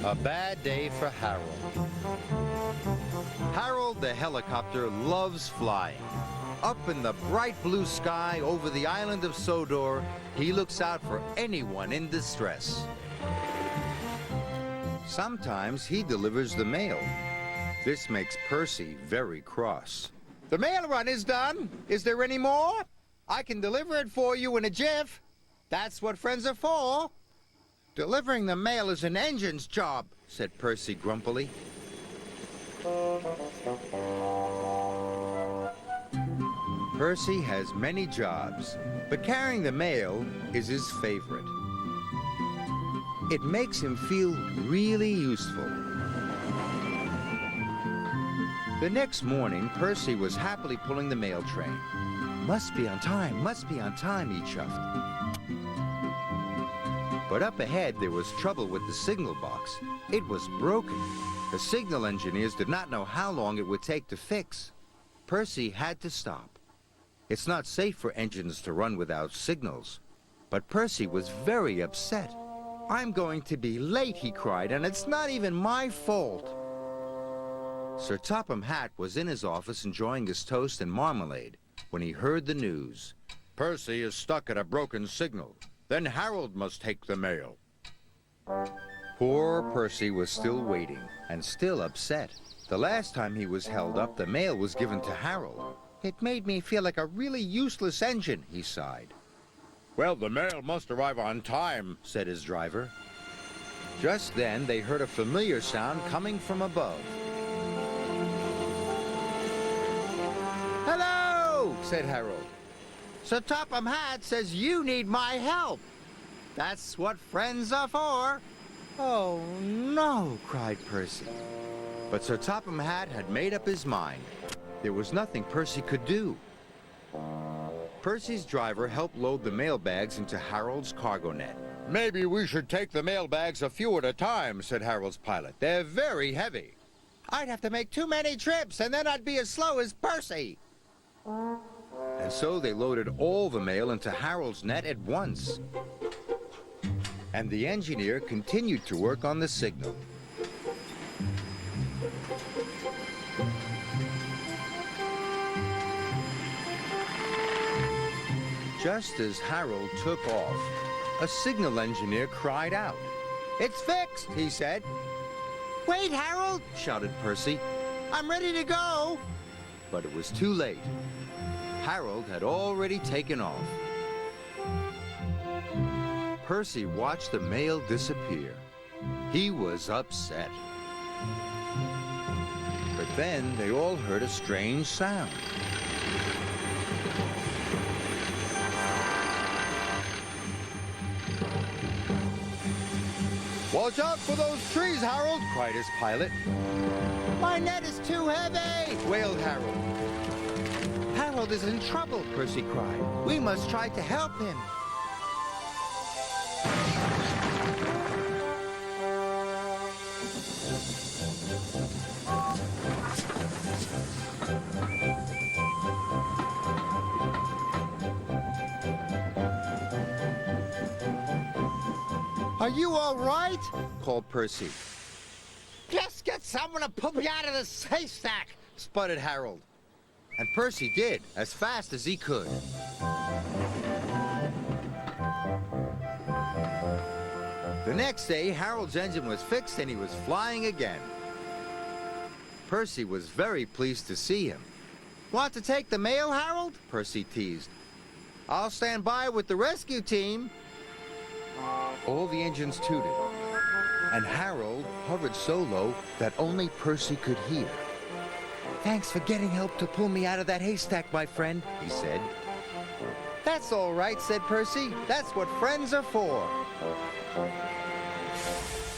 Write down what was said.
A bad day for Harold. Harold the helicopter loves flying. Up in the bright blue sky over the island of Sodor, he looks out for anyone in distress. Sometimes he delivers the mail. This makes Percy very cross. The mail run is done. Is there any more? I can deliver it for you in a jiff. That's what friends are for. Delivering the mail is an engine's job, said Percy grumpily. Percy has many jobs, but carrying the mail is his favorite. It makes him feel really useful. The next morning, Percy was happily pulling the mail train. Must be on time, he chuffed. But up ahead, there was trouble with the signal box. It was broken. The signal engineers did not know how long it would take to fix. Percy had to stop. It's not safe for engines to run without signals. But Percy was very upset. I'm going to be late, he cried, and it's not even my fault. Sir Topham Hatt was in his office enjoying his toast and marmalade when he heard the news. Percy is stuck at a broken signal. Then Harold must take the mail. Poor Percy was still waiting and still upset. The last time he was held up, the mail was given to Harold. It made me feel like a really useless engine, he sighed. Well, the mail must arrive on time, said his driver. Just then, they heard a familiar sound coming from above. Hello, said Harold. Sir Topham Hatt says you need my help. That's what friends are for. Oh, no, cried Percy. But Sir Topham Hatt had made up his mind. There was nothing Percy could do. Percy's driver helped load the mail bags into Harold's cargo net. Maybe we should take the mail bags a few at a time, said Harold's pilot. They're very heavy. I'd have to make too many trips, and then I'd be as slow as Percy. And so they loaded all the mail into Harold's net at once. And the engineer continued to work on the signal. Just as Harold took off, a signal engineer cried out. It's fixed, he said. Wait, Harold, shouted Percy. I'm ready to go. But it was too late. Harold had already taken off. Percy watched the mail disappear. He was upset. But then they all heard a strange sound. Watch out for those trees, Harold, cried his pilot. My net is too heavy, wailed Harold. Harold is in trouble, Percy cried. We must try to help him. Are you all right? Called Percy. Just get someone to pull me out of this haystack, sputtered Harold. And Percy did, as fast as he could. The next day, Harold's engine was fixed and he was flying again. Percy was very pleased to see him. Want to take the mail, Harold? Percy teased. I'll stand by with the rescue team. All the engines tooted, and Harold hovered so low that only Percy could hear. Thanks for getting help to pull me out of that haystack, my friend, he said. That's all right, said Percy. That's what friends are for.